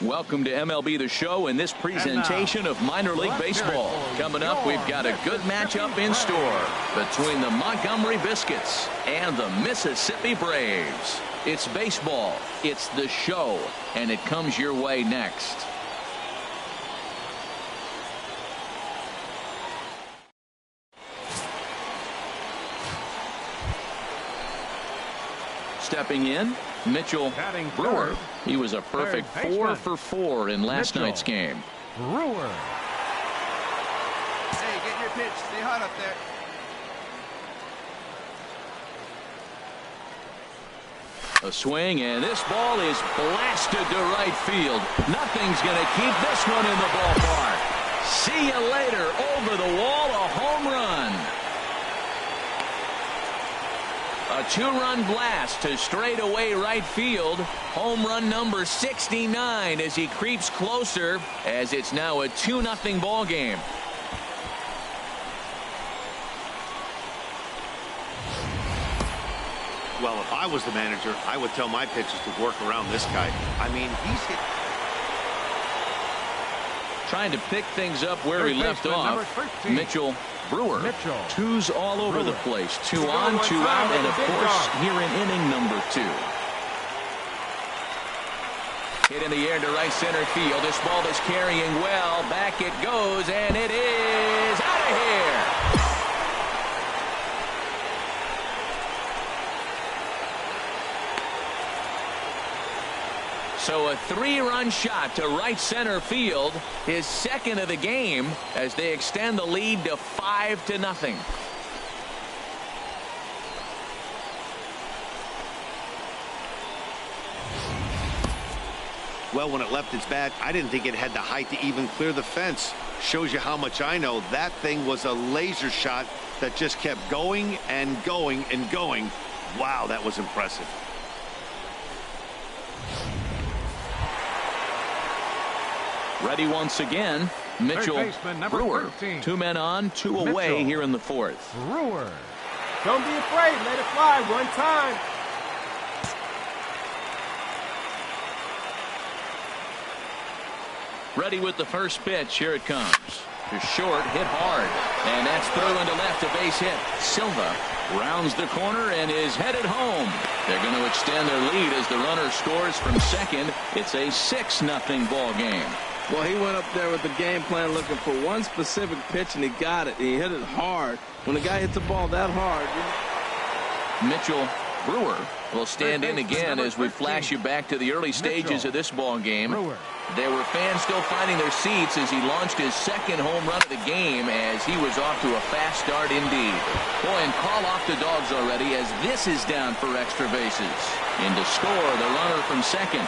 Welcome to MLB The Show and this presentation of minor league baseball. Coming up, we've got a good matchup in store between the Montgomery Biscuits and the Mississippi Braves. It's baseball, it's the show, and it comes your way next. Stepping in, Mitchell Brewer. He was a perfect 4 for 4 in last night's game. Brewer. Hey, get your pitch. Stay hot up there. A swing, and this ball is blasted to right field. Nothing's going to keep this one in the ballpark. See you later. Over the wall, a home run. A 2-run blast to straightaway right field. Home run number 69 as he creeps closer, as it's now a 2-0 ball game. Well, if I was the manager, I would tell my pitchers to work around this guy. I mean, he's hit. Trying to pick things up where he left off. Mitchell Brewer. Twos all over the place. 2 on, 2 out, and of course here in inning number 2. Hit in the air to right center field. This ball is carrying well. Back it goes, and it is out of here. So a 3-run shot to right center field, his second of the game, as they extend the lead to 5-0. Well, when it left its bat, I didn't think it had the height to even clear the fence. Shows you how much I know. That thing was a laser shot that just kept going and going and going. Wow, that was impressive. Ready once again, Mitchell Brewer. 2 men on, 2 away here in the 4th. Brewer. Don't be afraid. Let it fly one time. Ready with the first pitch. Here it comes. To short, hit hard. And that's through into left, a base hit. Silva rounds the corner and is headed home. They're going to extend their lead as the runner scores from second. It's a 6-0 ball game. Well, he went up there with the game plan looking for one specific pitch, and he got it. He hit it hard. When a guy hits the ball that hard. Mitchell Brewer will stand in again as we flash you back to the early stages of this ball game. There were fans still finding their seats as he launched his second home run of the game, as he was off to a fast start indeed. Boy, and call off the dogs already as this is down for extra bases. In to score, the runner from second.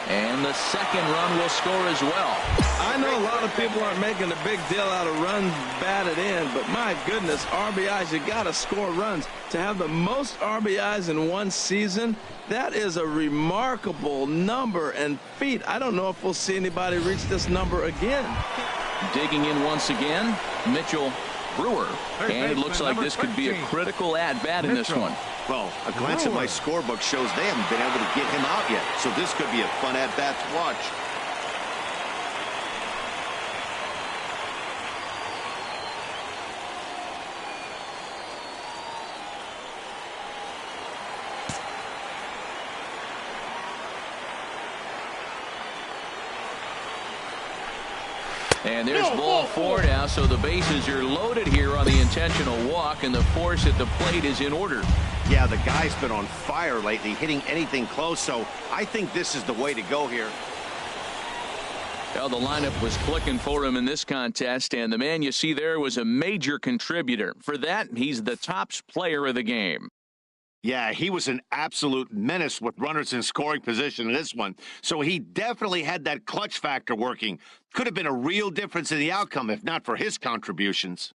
And the second run will score as well. I know a lot of people aren't making a big deal out of runs batted in, but my goodness, RBIs, you got to score runs. To have the most RBIs in one season, that is a remarkable number and feat. I don't know if we'll see anybody reach this number again. Digging in once again, Mitchell Brewer. And it looks like this could be a critical at-bat in this one. Well, a glance at my scorebook shows they haven't been able to get him out yet. So this could be a fun at-bat to watch. And there's ball 4 now, so the bases are loaded here on the intentional walk, and the force at the plate is in order. Yeah, the guy's been on fire lately, hitting anything close, so I think this is the way to go here. Well, the lineup was clicking for him in this contest, and the man you see there was a major contributor. For that, he's the top player of the game. Yeah, he was an absolute menace with runners in scoring position in this one. So he definitely had that clutch factor working. Could have been a real difference in the outcome if not for his contributions.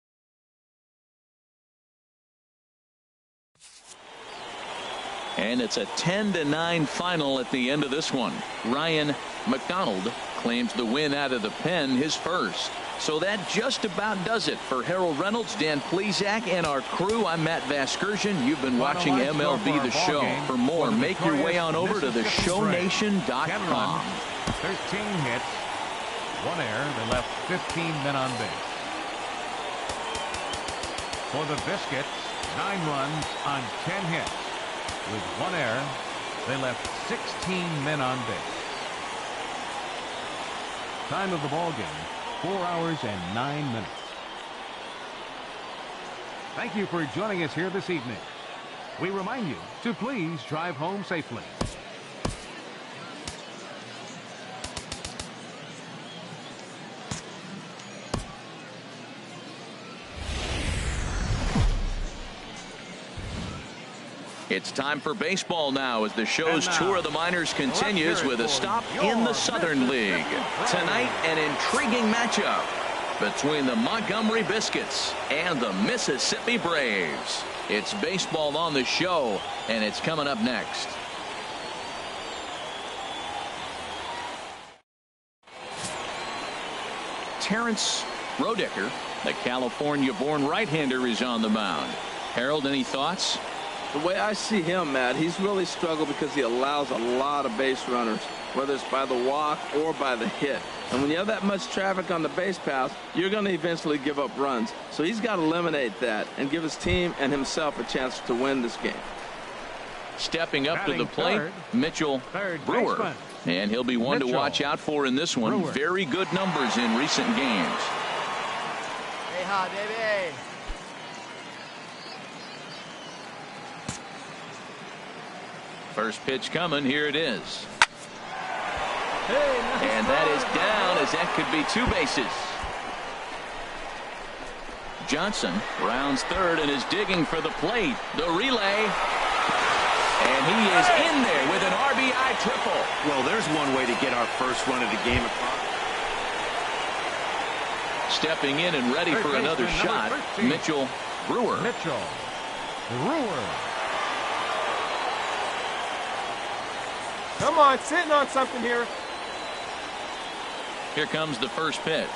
And it's a 10-9 final at the end of this one. Ryan McDonald claims the win out of the pen, his first. So that just about does it for Harold Reynolds, Dan Plesac, and our crew. I'm Matt Vasgersian. You've been watching MLB The Show. For more, make your way on over to theshownation.com. 13 hits, 1 error. They left 15 men on base. For the Biscuits, 9 runs on 10 hits. With 1 error, they left 16 men on base. Time of the ball game, 4 hours and 9 minutes. Thank you for joining us here this evening. We remind you to please drive home safely. It's time for baseball now as the show's tour of the minors continues with a stop in the Southern League. Tonight, an intriguing matchup between the Montgomery Biscuits and the Mississippi Braves. It's baseball on the show, and it's coming up next. Terrence Roedicker, the California-born right-hander, is on the mound. Harold, any thoughts? The way I see him, Matt, he's really struggled because he allows a lot of base runners, whether it's by the walk or by the hit. And when you have that much traffic on the base paths, you're going to eventually give up runs. So he's got to eliminate that and give his team and himself a chance to win this game. Stepping up to the plate, Mitchell Brewer. And he'll be one to watch out for in this one. Very good numbers in recent games. Hey, hot, baby. First pitch coming. Here it is. Hey, nice and that is down as that could be 2 bases. Johnson rounds third and is digging for the plate. The relay. And he is in there with an RBI triple. Well, there's one way to get our first run of the game across. Stepping in and ready for another shot, Mitchell Brewer. Come on, sitting on something here. Here comes the first pitch.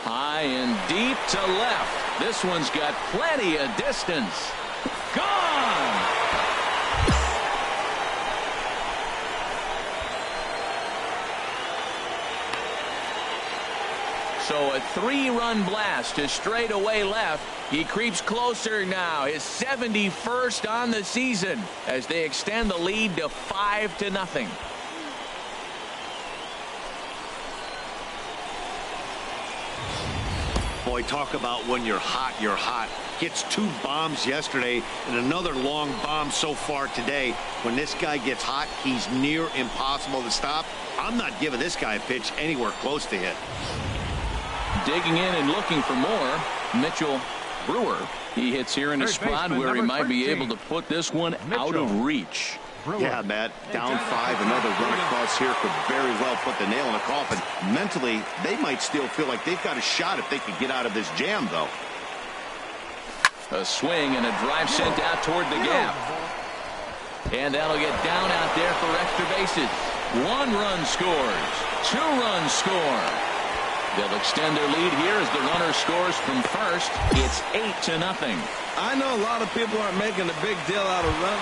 High and deep to left. This one's got plenty of distance. Gone! So a 3-run blast to straightaway left. He creeps closer now. His 71st on the season as they extend the lead to 5-0. Boy, talk about when you're hot, you're hot. Gets 2 bombs yesterday and another long bomb so far today. When this guy gets hot, he's near impossible to stop. I'm not giving this guy a pitch anywhere close to hit. Digging in and looking for more, Mitchell Brewer. He hits here in a spot where he might be able to put this one out of reach. Yeah, Matt, down 5, another run across here could very well put the nail in the coffin. Mentally, they might still feel like they've got a shot if they could get out of this jam, though. A swing and a drive sent out toward the gap. And that'll get down out there for extra bases. 1 run scores. 2 runs score. They'll extend their lead here as the runner scores from first. It's 8-0. I know a lot of people aren't making a big deal out of run.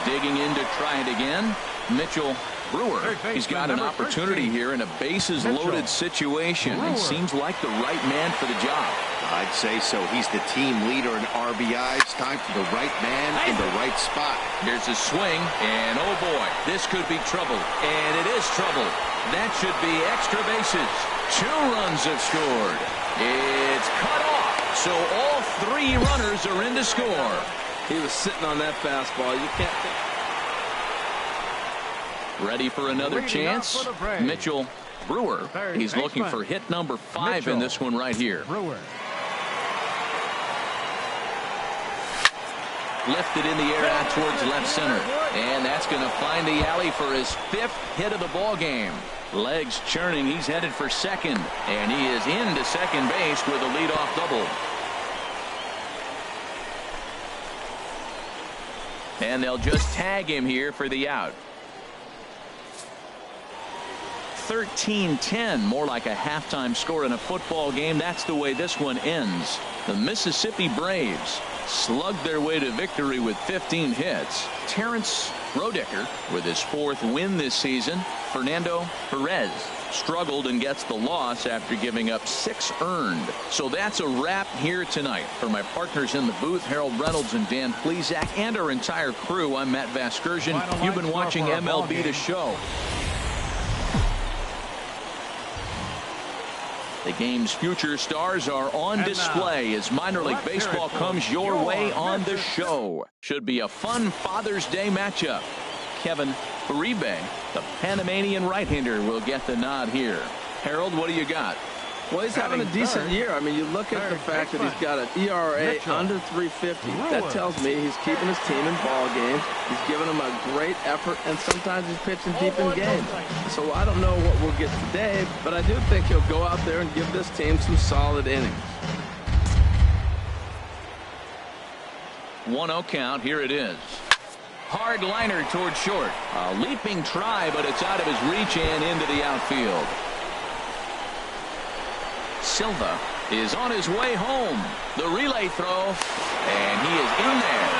Digging in to try it again, Mitchell Brewer. He's got an opportunity here in a bases-loaded situation and seems like the right man for the job. I'd say so. He's the team leader in RBIs. Time for the right man in the right spot. Here's a swing, and oh boy, this could be trouble. And it is trouble. That should be extra bases. 2 runs have scored. It's cut off, so all 3 runners are in to score. He was sitting on that fastball. You can't think. Ready for another chance? Mitchell Brewer. He's looking for hit number 5 in this one right here. Lifted in the air out towards left center. And that's going to find the alley for his 5th hit of the ball game. Legs churning. He's headed for second. And he is into second base with a leadoff double. And they'll just tag him here for the out. 13-10, more like a halftime score in a football game. That's the way this one ends. The Mississippi Braves slugged their way to victory with 15 hits. Terrence Roedicker with his 4th win this season. Fernando Perez struggled and gets the loss after giving up 6 earned. So that's a wrap here tonight. For my partners in the booth, Harold Reynolds and Dan Plesac, and our entire crew, I'm Matt Vasgersian. You've been watching MLB The Show. The game's future stars are on display as minor league baseball comes your way on the show. Should be a fun Father's Day matchup. Kevin Uribe, the Panamanian right-hander, will get the nod here. Harold, what do you got? Well, he's having a decent year. I mean, you look at the fact that he's got an ERA under 350. That tells me he's keeping his team in ball games. He's giving them a great effort, and sometimes he's pitching deep in games. So I don't know what we'll get today, but I do think he'll go out there and give this team some solid innings. 1-0 count. Here it is. Hard liner toward short. A leaping try, but it's out of his reach and into the outfield. Silva is on his way home. The relay throw, and he is in there.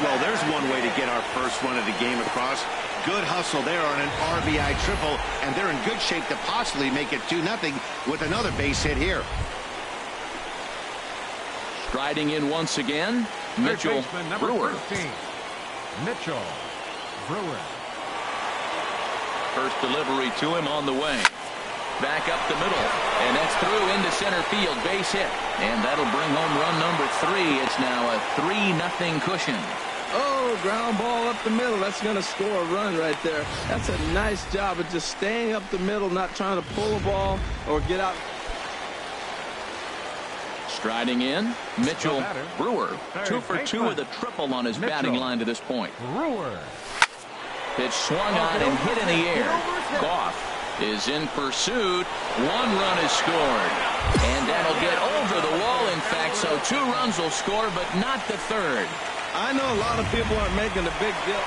Well, there's one way to get our first run of the game across. Good hustle there on an RBI triple, and they're in good shape to possibly make it 2-0 with another base hit here. Striding in once again, Mitchell Brewer. 13, Mitchell Brewer. First delivery to him on the way. Back up the middle, and that's through into center field, base hit, and that'll bring home run number 3. It's now a 3-0 cushion. Oh, ground ball up the middle. That's going to score a run right there. That's a nice job of just staying up the middle, not trying to pull a ball or get out. Striding in, Mitchell Brewer, 2 for 2 with a triple on his batting line to this point. Brewer. Pitch swung on and hit in the air. Goff is in pursuit. 1 run is scored, and that'll get over the wall, in fact, so 2 runs will score, but not the 3rd. I know a lot of people aren't making a big deal.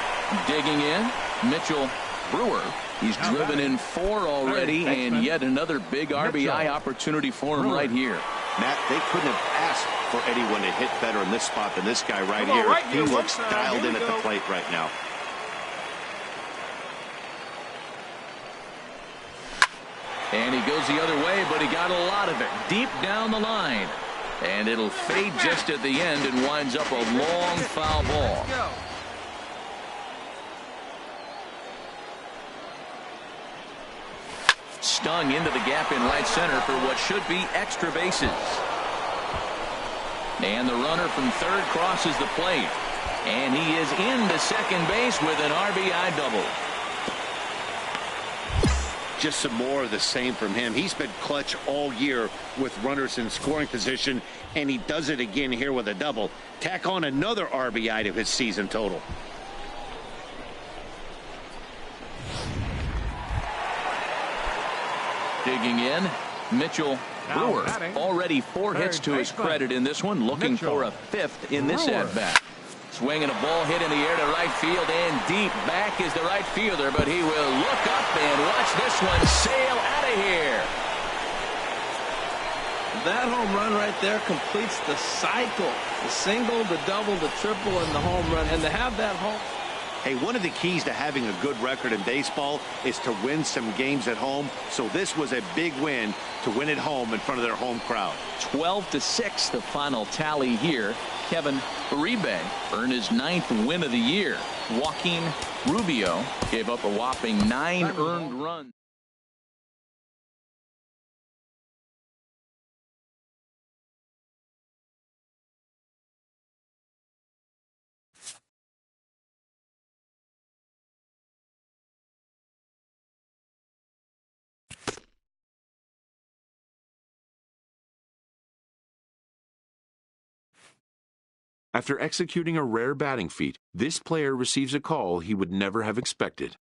Digging in, Mitchell Brewer. He's driven in 4 already, and yet another big RBI opportunity for him right here. Matt, they couldn't have asked for anyone to hit better in this spot than this guy right here. He looks dialed in at the plate right now. And he goes the other way, but he got a lot of it deep down the line. And it'll fade just at the end and winds up a long foul ball. Stung into the gap in right center for what should be extra bases. And the runner from third crosses the plate. And he is into second base with an RBI double. Just some more of the same from him. He's been clutch all year with runners in scoring position, and he does it again here with a double. Tack on another RBI to his season total. Digging in, Mitchell Brewer. Already 4 hits to his credit in this one, looking for a 5th in this at-bat. Swinging a ball hit in the air to right field, and deep back is the right fielder, but he will look up and watch this one sail out of here. That home run right there completes the cycle. The single, the double, the triple, and the home run. And to have that home. Hey, one of the keys to having a good record in baseball is to win some games at home. So this was a big win to win at home in front of their home crowd. 12-6, the final tally here. Kevin Uribe earned his 9th win of the year. Joaquin Rubio gave up a whopping 9 earned runs. After executing a rare batting feat, this player receives a call he would never have expected.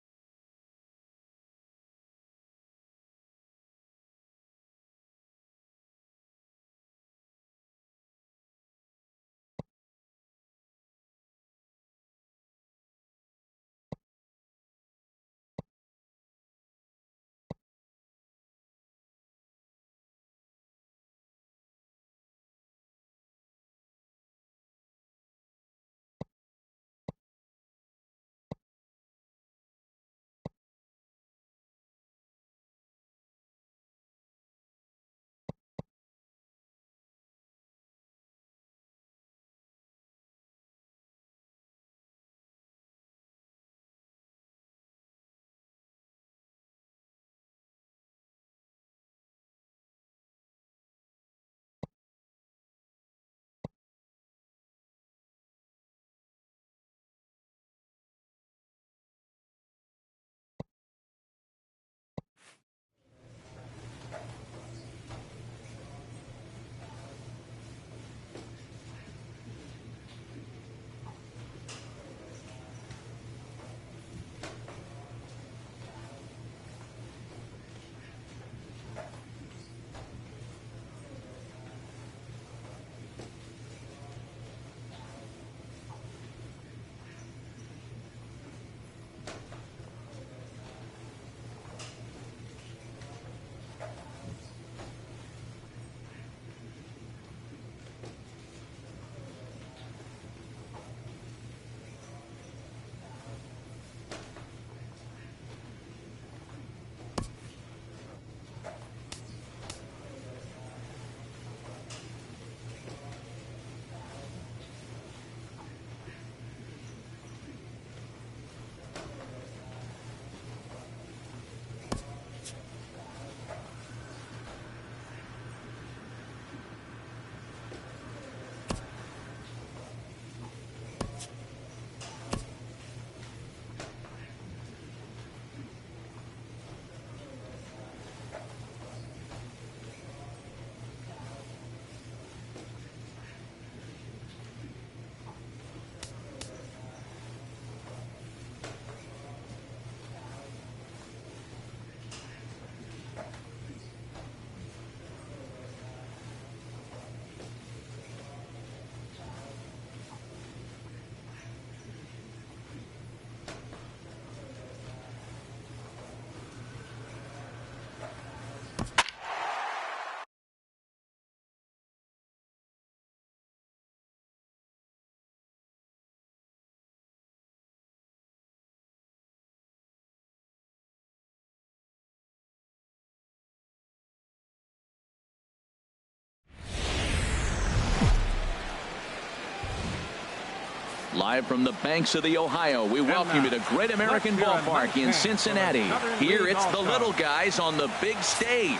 Live from the banks of the Ohio, we welcome you to Great American Ballpark in Cincinnati. Here it's the little guys on the big stage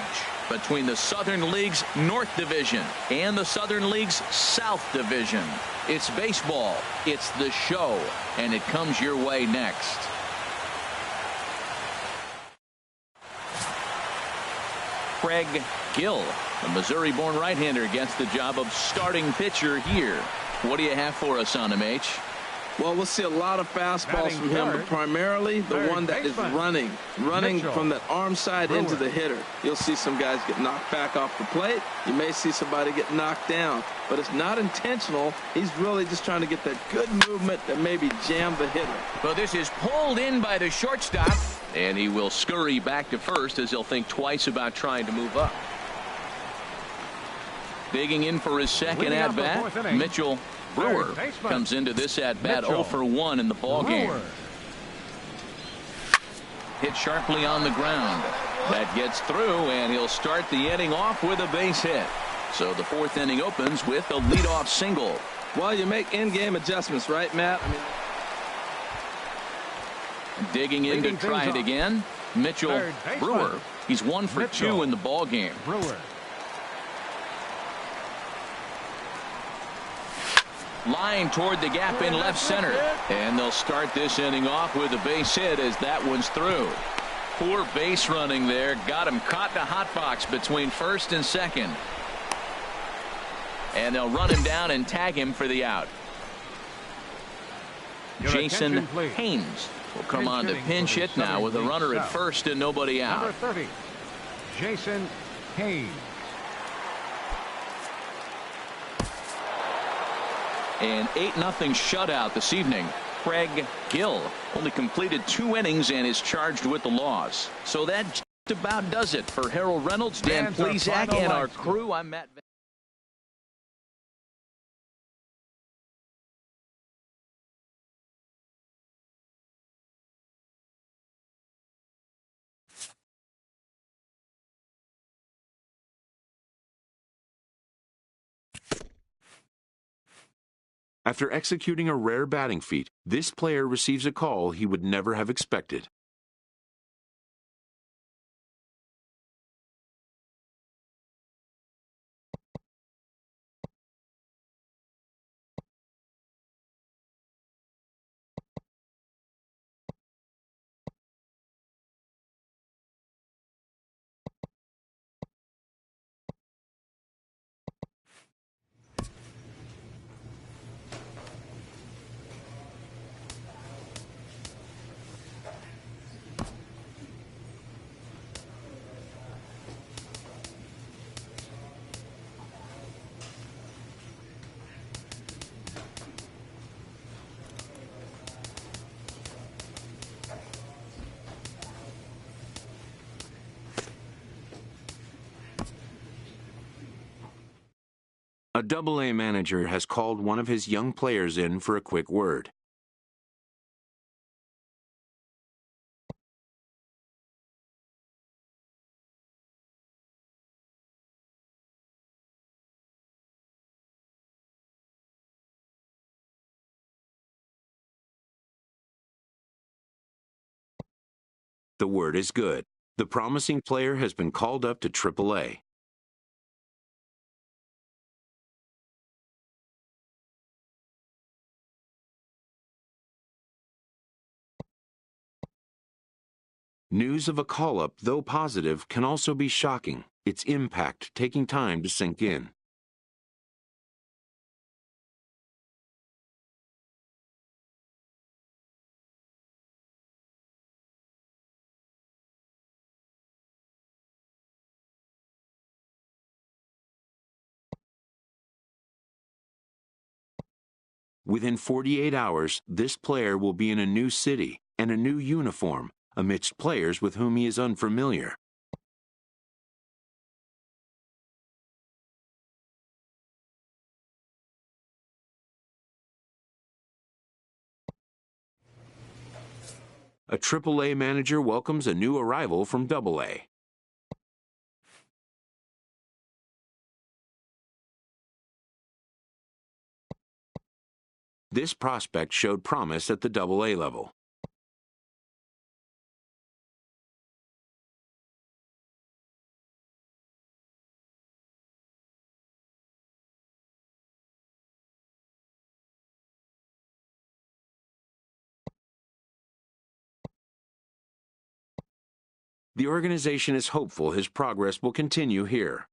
between the Southern League's North Division and the Southern League's South Division. It's baseball, it's the show, and it comes your way next. Craig Gill, the Missouri-born right-hander, gets the job of starting pitcher here. What do you have for us on him, H? Well, we'll see a lot of fastballs from him, but primarily the one that is running from that arm side into the hitter. You'll see some guys get knocked back off the plate. You may see somebody get knocked down, but it's not intentional. He's really just trying to get that good movement that maybe jam the hitter. Well, this is pulled in by the shortstop, and he will scurry back to first as he'll think twice about trying to move up. Digging in for his second at-bat, Mitchell Brewer comes into this at-bat 0 for 1 in the ballgame. Hit sharply on the ground. That gets through, and he'll start the inning off with a base hit. So the fourth inning opens with a leadoff single. Well, you make in-game adjustments, right, Matt? Digging in to try it again, Mitchell Brewer. He's 1 for 2 in the ballgame. Line toward the gap in left center. And they'll start this inning off with a base hit as that one's through. Poor base running there. Got him caught in a hot box between first and second. And they'll run him down and tag him for the out. Jason Haynes will come on to pinch hit now with a runner at first and nobody out. Number 30, Jason Haynes. An 8-0 shutout this evening. Craig Gill only completed 2 innings and is charged with the loss. So that just about does it for Harold Reynolds, Dan Plesac, and our crew. I'm Matt. After executing a rare batting feat, this player receives a call he would never have expected. A Double-A manager has called one of his young players in for a quick word. The word is good. The promising player has been called up to Triple-A. News of a call-up, though positive, can also be shocking, its impact taking time to sink in. Within 48 hours, this player will be in a new city and a new uniform, amidst players with whom he is unfamiliar. A Triple-A manager welcomes a new arrival from Double-A. This prospect showed promise at the Double-A level. The organization is hopeful his progress will continue here.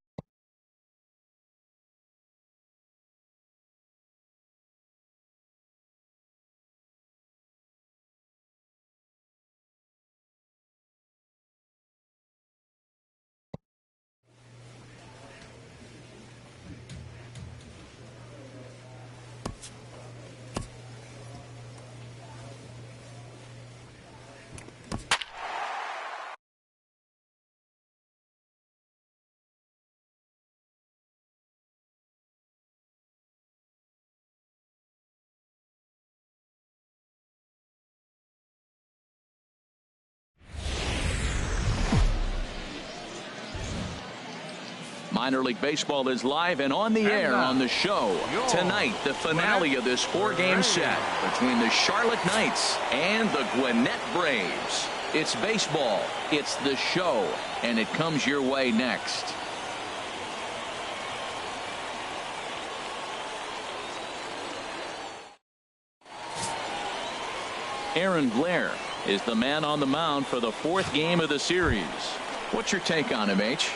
Minor League Baseball is live and on the air on the show. Tonight, the finale of this four-game set between the Charlotte Knights and the Gwinnett Braves. It's baseball, it's the show, and it comes your way next. Aaron Blair is the man on the mound for the fourth game of the series. What's your take on him, H?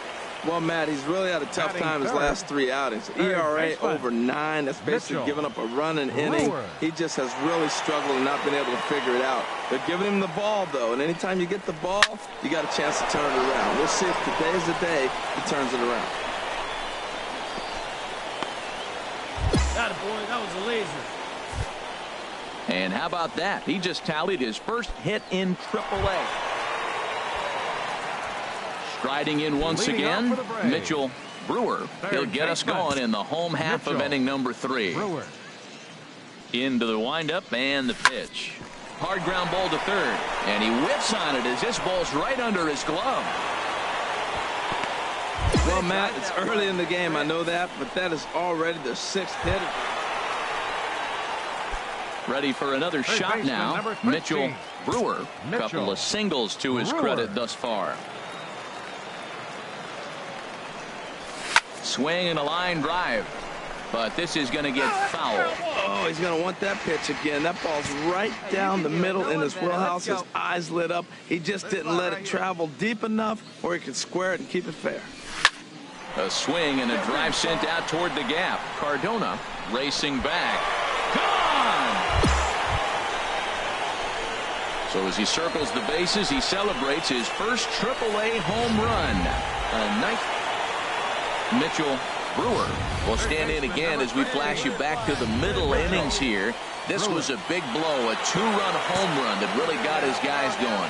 Well, Matt, he's really had a tough time his last three outings. ERA over 9. That's basically giving up a run an inning. He just has really struggled and not been able to figure it out. They're giving him the ball, though, and anytime you get the ball, you got a chance to turn it around. We'll see if today is the day he turns it around. Atta boy, that was a laser. And how about that? He just tallied his first hit in AAA. Striding in once again, Mitchell Brewer. He'll get us going in the home half of inning number 3. Into the windup and the pitch. Hard ground ball to third. And he whips on it as this ball's right under his glove. Well, Matt, it's early in the game. I know that, but that is already the 6th hit. Ready for another shot now. Mitchell Brewer. Couple of singles to his credit thus far. Swing and a line drive, but this is going to get foul. Oh, he's going to want that pitch again. That ball's right down the middle in his wheelhouse. His eyes lit up. He just didn't let it travel deep enough where he could square it and keep it fair. A swing and a drive sent out toward the gap. Cardona racing back. Gone! So as he circles the bases, he celebrates his first AAA home run. A nice. Mitchell Brewer will stand in again as we flash you back to the middle innings here. This was a big blow, a 2-run home run that really got his guys going.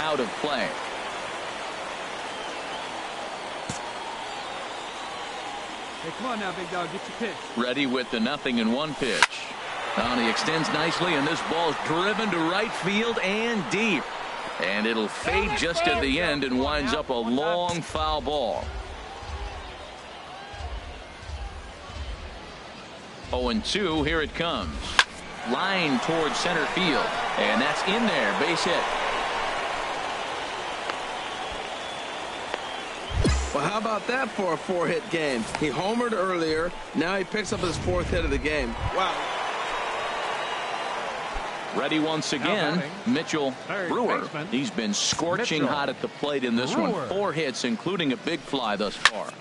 Out of play. Hey, come on now, big dog, get your pitch. Ready with the 0-1 pitch. And he extends nicely, and this ball's driven to right field and deep. And it'll fade just at the end and winds up a long foul ball. 0-2, here it comes. Line towards center field. And that's in there, base hit. Well, how about that for a 4-hit game? He homered earlier. Now he picks up his 4th hit of the game. Wow. Ready once again, Mitchell Brewer. He's been scorching hot at the plate in this one. 4 hits, including a big fly thus far.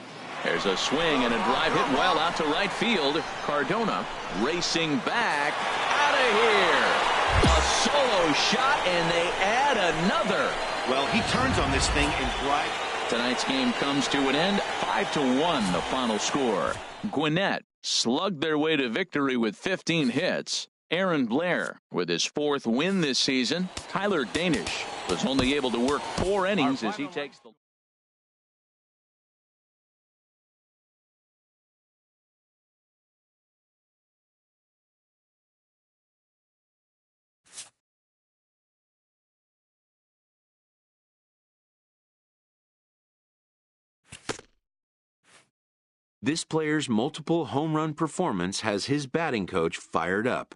There's a swing and a drive hit well out to right field. Cardona racing back. Out of here. A solo shot, and they add another. Well, he turns on this thing and drives. Tonight's game comes to an end. 5-1, the final score. Gwinnett slugged their way to victory with 15 hits. Aaron Blair with his 4th win this season. Tyler Danish was only able to work 4 innings as he takes the This player's multiple home run performance has his batting coach fired up.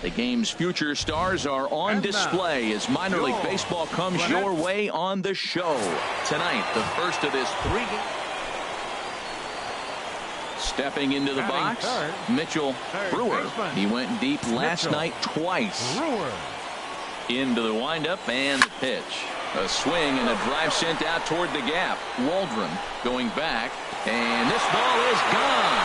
The game's future stars are on display as minor league baseball comes your way on the show. Tonight, the first of this 3 games. Stepping into the box, Mitchell Brewer. He went deep last night twice. Into the windup and the pitch. A swing and a drive sent out toward the gap. Waldron going back, and this ball is gone.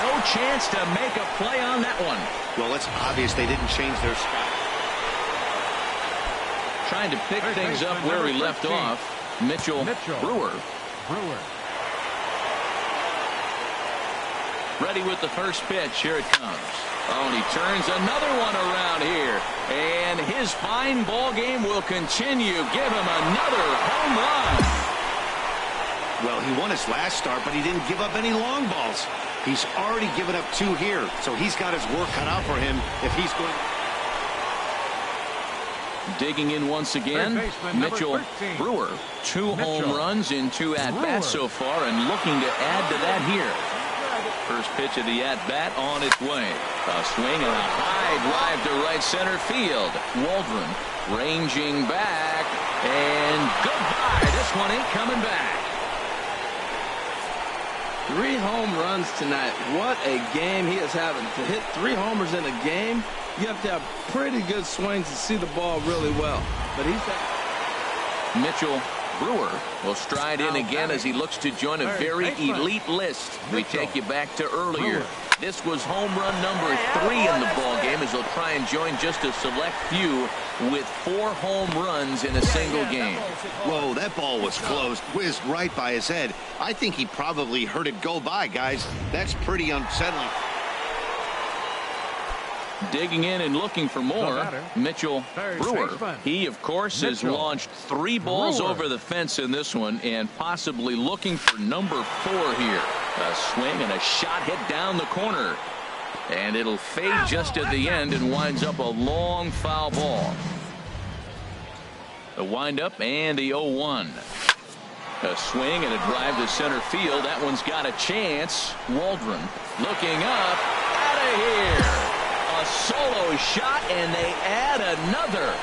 No chance to make a play on that one. Well, it's obvious they didn't change their spot. Trying to pick things up where he left off. Mitchell Brewer. Ready with the first pitch. Here it comes. Oh, and he turns another one around here. And his fine ball game will continue. Give him another home run. Well, he won his last start, but he didn't give up any long balls. He's already given up 2 here, so he's got his work cut out for him if he's going. Digging in once again, Mitchell Brewer. 2 home runs in 2 at-bats so far, and looking to add to that here. First pitch of the at-bat on its way. A swing and a high drive to right center field. Waldron ranging back, and goodbye. This one ain't coming back. 3 home runs tonight. What a game he is having. To hit 3 homers in a game, you have to have pretty good swings to see the ball really well. But he's Mitchell Brewer will stride in again as he looks to join a very elite list. We take you back to earlier. This was home run number 3 in the ball game as he'll try and join just a select few with 4 home runs in a single game. Whoa, that ball was close. Whizzed right by his head. I think he probably heard it go by, guys. That's pretty unsettling. Digging in and looking for more, Mitchell Brewer. He, of course, has launched 3 balls over the fence in this one and possibly looking for number 4 here. A swing and a shot hit down the corner. And it'll fade just at the end and winds up a long foul ball. The windup and the 0-1. A swing and a drive to center field. That one's got a chance. Waldron looking up. Out of here. A solo shot, and they add another.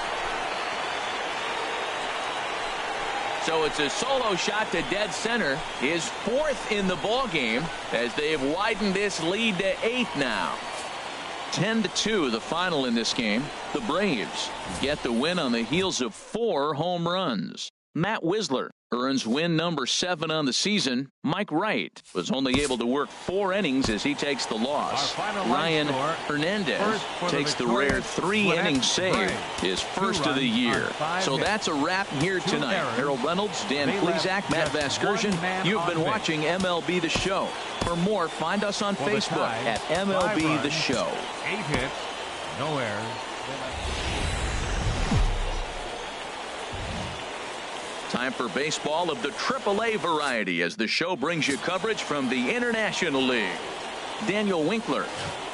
So it's a solo shot to dead center. His fourth in the ball game as they have widened this lead to 8 now. 10-2 the final in this game. The Braves get the win on the heels of 4 home runs. Matt Wisler earns win number 7 on the season. Mike Wright was only able to work 4 innings as he takes the loss. Ryan Hernandez takes the rare 3-inning save, his first of the year. So that's a wrap here tonight. Harold Reynolds, Dan Plesac, Matt Vasgersian. You've been watching MLB The Show. For more, find us on Facebook at MLB The Show. 8 hits, no errors. Time for baseball of the AAA variety as the show brings you coverage from the International League. Daniel Winkler,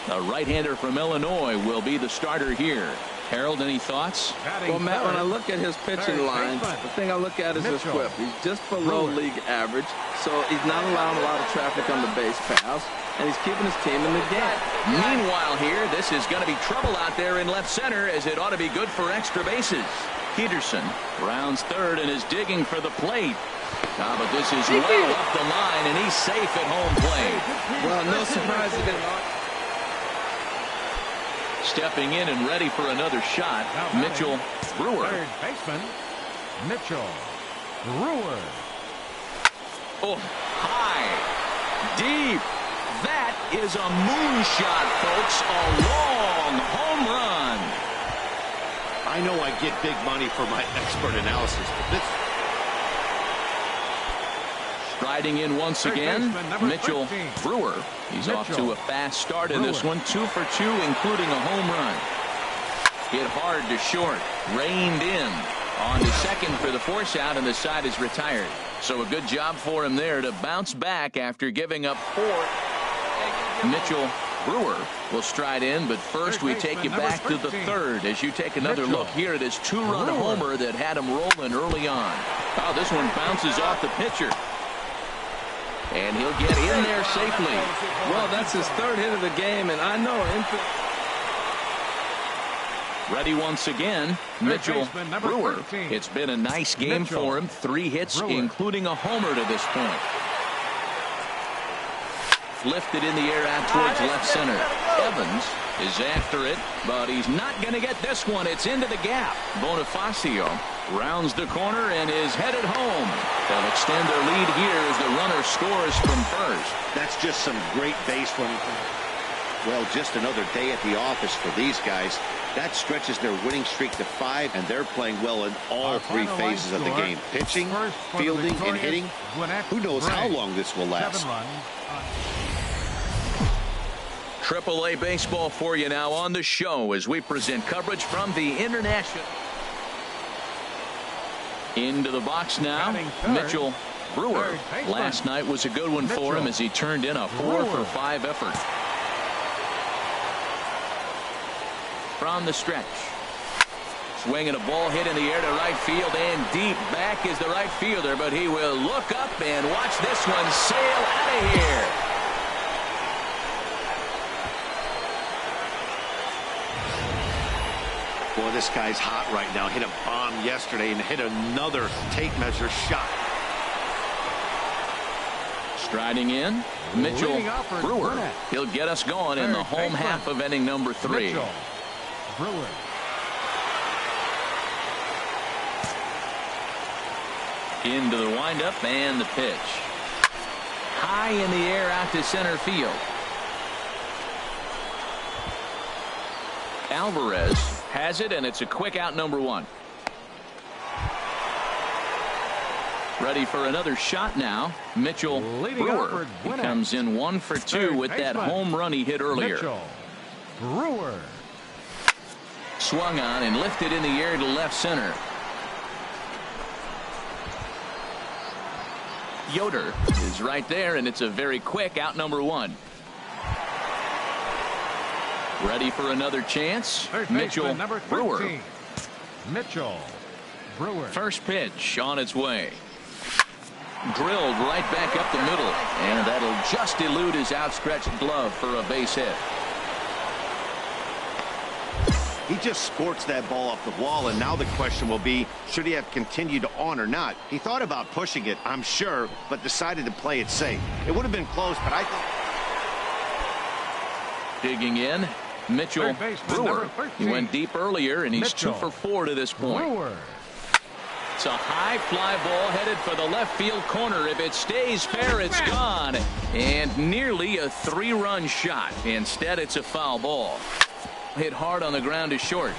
a right-hander from Illinois, will be the starter here. Harold, any thoughts? Well, Matt, when I look at his pitching line, the thing I look at is his whip. He's just below league average, so he's not allowing a lot of traffic on the base paths, and he's keeping his team in the game. Meanwhile here, this is going to be trouble out there in left center as it ought to be good for extra bases. Peterson rounds third and is digging for the plate. But this is well up the line, and he's safe at home plate. Well, no surprise again. Stepping in and ready for another shot, Mitchell Brewer. Third baseman, Mitchell Brewer. Oh, high, deep. That is a moonshot, folks. A long home run. I know I get big money for my expert analysis, but this... Striding in once again, Mitchell Brewer. He's off to a fast start in this one. 2 for 2, including a home run. Hit hard to short. Reined in. On to second for the force out, and the side is retired. So a good job for him there to bounce back after giving up 4. Mitchell Brewer will stride in, but first we take you back to the third as you take another look here at his 2-run homer that had him rolling early on. Oh, this one bounces off the pitcher. And he'll get in there safely. Well, that's his 3rd hit of the game, and I know ready once again, Mitchell Brewer. It's been a nice game for him. 3 hits, including a homer to this point. Lifted in the air out towards left center. Evans is after it, but he's not going to get this one. It's into the gap. Bonifacio rounds the corner and is headed home. They'll extend their lead here as the runner scores from first. That's just some great base running. Well, just another day at the office for these guys. That stretches their winning streak to 5, and they're playing well in all 3 phases of the game. Pitching, fielding, and hitting. Who knows how long this will last. AAA baseball for you now on the show as we present coverage from the International. Into the box now, Mitchell Brewer. Last night was a good one for him as he turned in a 4 for 5 effort. From the stretch. Swinging a ball hit in the air to right field, and deep back is the right fielder, but he will look up and watch this one sail out of here. Boy, this guy's hot right now. Hit a bomb yesterday and hit another tape measure shot. Striding in, Mitchell Brewer. He'll get us going in the home half of inning number 3. Brewer. Into the windup and the pitch. High in the air out to center field. Alvarez has it, and it's a quick out, number 1. Ready for another shot now. Mitchell Brewer. He comes in 1 for 2 with that home run he hit earlier. Mitchell Brewer. Swung on and lifted in the air to left center. Yoder is right there, and it's a very quick out, number 1. Ready for another chance. Third Mitchell baseman, number 13. Brewer. Mitchell Brewer. First pitch on its way. Drilled right back up the middle, and that'll just elude his outstretched glove for a base hit. He just sports that ball off the wall, and now the question will be, should he have continued on or not? He thought about pushing it, I'm sure, but decided to play it safe. It would have been close, but I thought... Digging in, Mitchell Brewer. He went deep earlier, and he's Mitchell 2 for 4 to this point. Brewer. It's a high fly ball headed for the left field corner. If it stays fair, it's gone. And nearly a 3-run shot. Instead, it's a foul ball. Hit hard on the ground to short.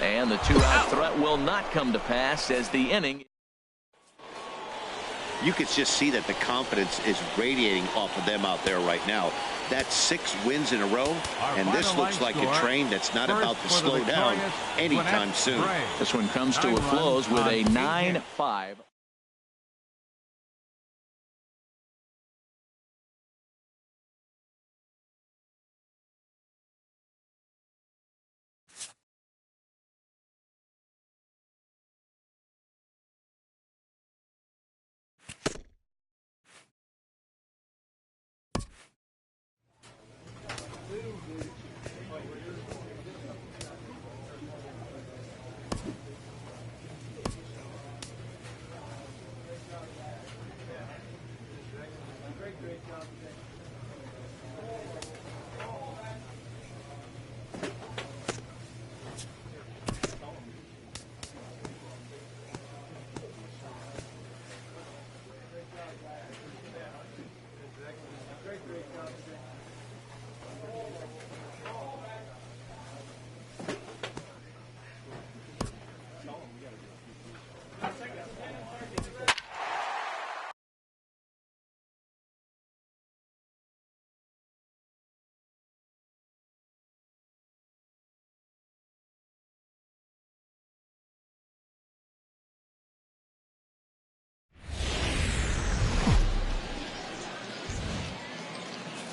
And the 2-out threat will not come to pass as the inning. You could just see that the confidence is radiating off of them out there right now. That's 6 wins in a row, and this looks like a train that's not about to slow down anytime soon. This one comes to a close with a 9-5.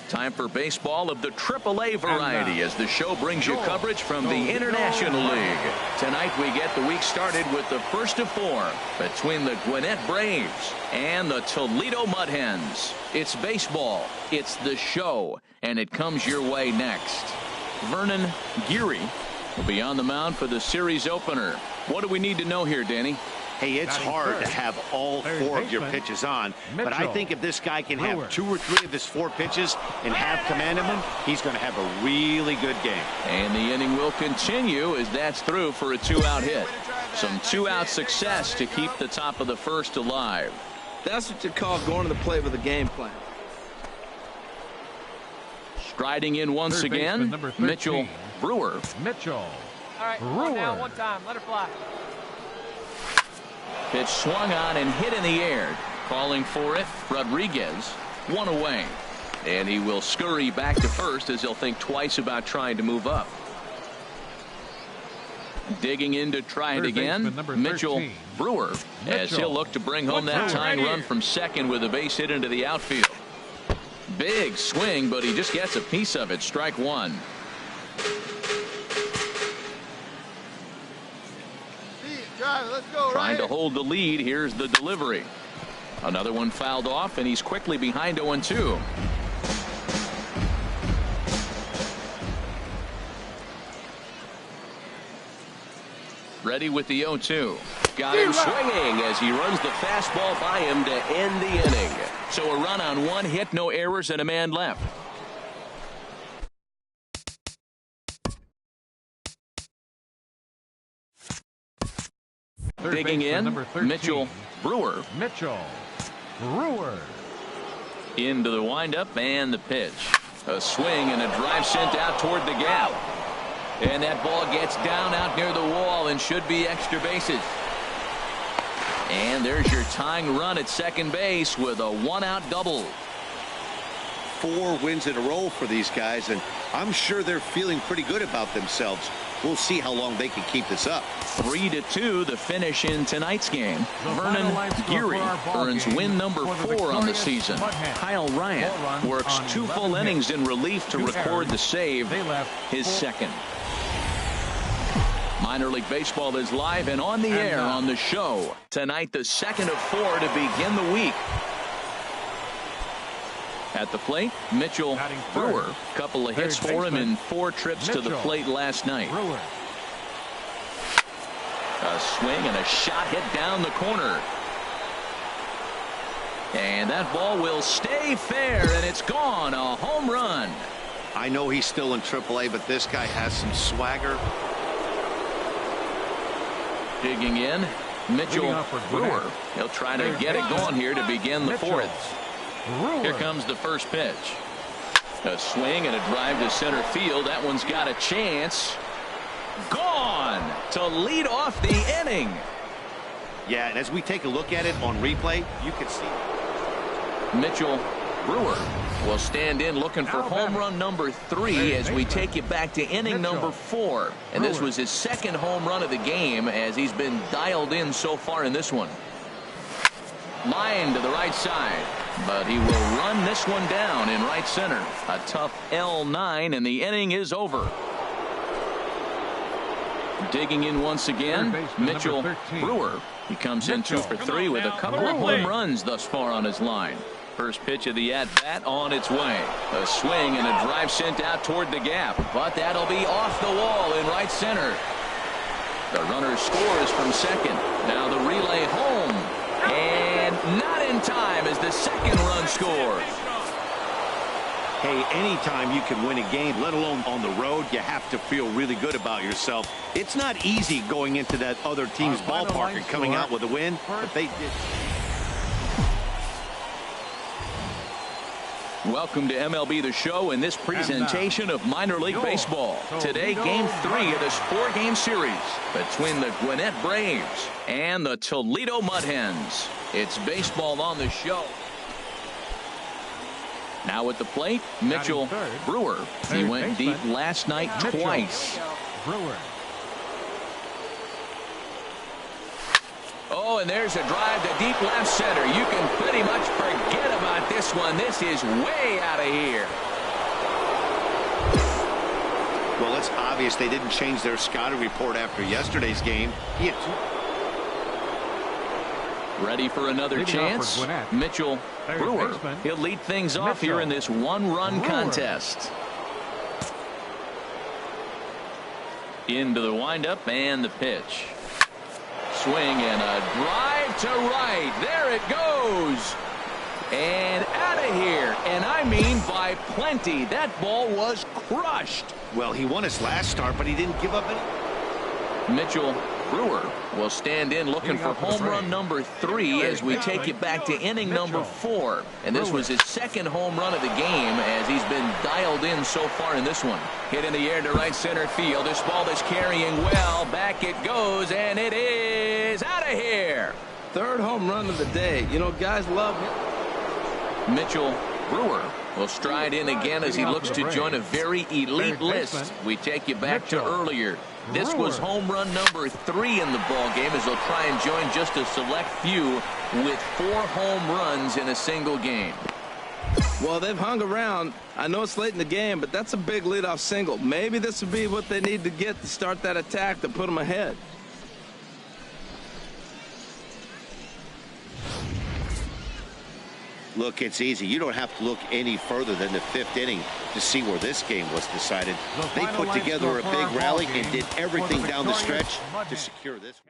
Time for baseball of the AAA variety as the show brings you coverage from the International League. Tonight we get the week started with the first of 4 between the Gwinnett Braves and the Toledo Mud Hens. It's baseball, it's the show, and it comes your way next. Vernon Geary will be on the mound for the series opener. What do we need to know here, Danny? Hey, it's hard to have all 4 of your pitches on, but I think if this guy can have 2 or 3 of his 4 pitches and have command of them, he's going to have a really good game. And the inning will continue as that's through for a 2-out hit. Some 2-out success to keep the top of the first alive. That's what you call going to the plate with a game plan. Striding in once again, Mitchell Brewer. Mitchell All right, Brewer. now, one time. Let her fly. Pitch swung on and hit in the air. Calling for it, Rodriguez. 1 away. And he will scurry back to first as he'll think twice about trying to move up. Digging in to try it again, Mitchell Brewer, as he'll look to bring home that tying run from second with a base hit into the outfield. Big swing, but he just gets a piece of it. Strike 1. Let's go, Trying to hold the lead. Here's the delivery. Another one fouled off, and he's quickly behind 0-2. Ready with the 0-2. Got him swinging as he runs the fastball by him to end the inning. So a run on 1 hit, no errors, and a man left. Digging in, Mitchell Brewer. Mitchell Brewer. Into the windup and the pitch. A swing and a drive sent out toward the gap. And that ball gets down out near the wall and should be extra bases. And there's your tying run at second base with a 1-out double. 4 wins in a row for these guys, and I'm sure they're feeling pretty good about themselves. We'll see how long they can keep this up. 3-2 the finish in tonight's game. Vernon Geary earns win number 4 on the season. Kyle Ryan works 2 full innings in relief to record the save, his second. Minor League Baseball is live and on the air on the show. Tonight, the second of 4 to begin the week. At the plate, Mitchell Brewer. Couple of hits for him in 4 trips to the plate last night. A swing and a shot hit down the corner. And that ball will stay fair, and it's gone. A home run. I know he's still in AAA, but this guy has some swagger. Digging in, Mitchell Brewer. He'll try to get it going here to begin the 4th. Here comes the first pitch. A swing and a drive to center field. That one's got a chance. Gone to lead off the inning. Yeah, and as we take a look at it on replay, you can see Mitchell Brewer will stand in looking for home run number 3 as we take you back to inning number 4. And this was his second home run of the game as he's been dialed in so far in this one. Line to the right side, but he will run this one down in right center. A tough L9, and the inning is over. Digging in once again, Mitchell Brewer. He comes in 2 for 3 with a couple of home runs thus far on his line. First pitch of the at-bat on its way. A swing and a drive sent out toward the gap, but that'll be off the wall in right center. The runner scores from second. Now the relay home, and not in time as the second run scores. Hey, anytime you can win a game, let alone on the road, you have to feel really good about yourself. It's not easy going into that other team's ballpark and coming out with a win, but they did. Welcome to MLB The Show and this presentation of minor league baseball. Today, game 3 of this 4-game series between the Gwinnett Braves and the Toledo Mud Hens. It's baseball on the show. Now at the plate, Mitchell Brewer. He went deep last night twice. Oh, and there's a drive to deep left center. You can pretty much forget about this one. This is way out of here. Well, it's obvious they didn't change their scouting report after yesterday's game. He had 2. Ready for another chance. Mitchell Brewer. He'll lead things off here in this 1-run contest. Into the windup and the pitch. Swing and a drive to right. There it goes. And out of here. And I mean by plenty. That ball was crushed. Well, he won his last start, but he didn't give up any. Mitchell Brewer will stand in looking for home run number 3 as we take it back to inning number 4. And this was his second home run of the game as he's been dialed in so far in this one. Hit in the air to right center field. This ball is carrying well. Back it goes, and it is out of here. 3rd home run of the day. You know, guys love him. Mitchell Brewer will stride in again as he looks to join a very elite list. We take you back to earlier. This was home run number 3 in the ball game as they'll try and join just a select few with 4 home runs in a single game. Well, they've hung around. I know it's late in the game, but that's a big leadoff single. Maybe this would be what they need to get to start that attack to put them ahead. Look, it's easy. You don't have to look any further than the 5th inning to see where this game was decided. They put together a big rally and did everything down the stretch to secure this.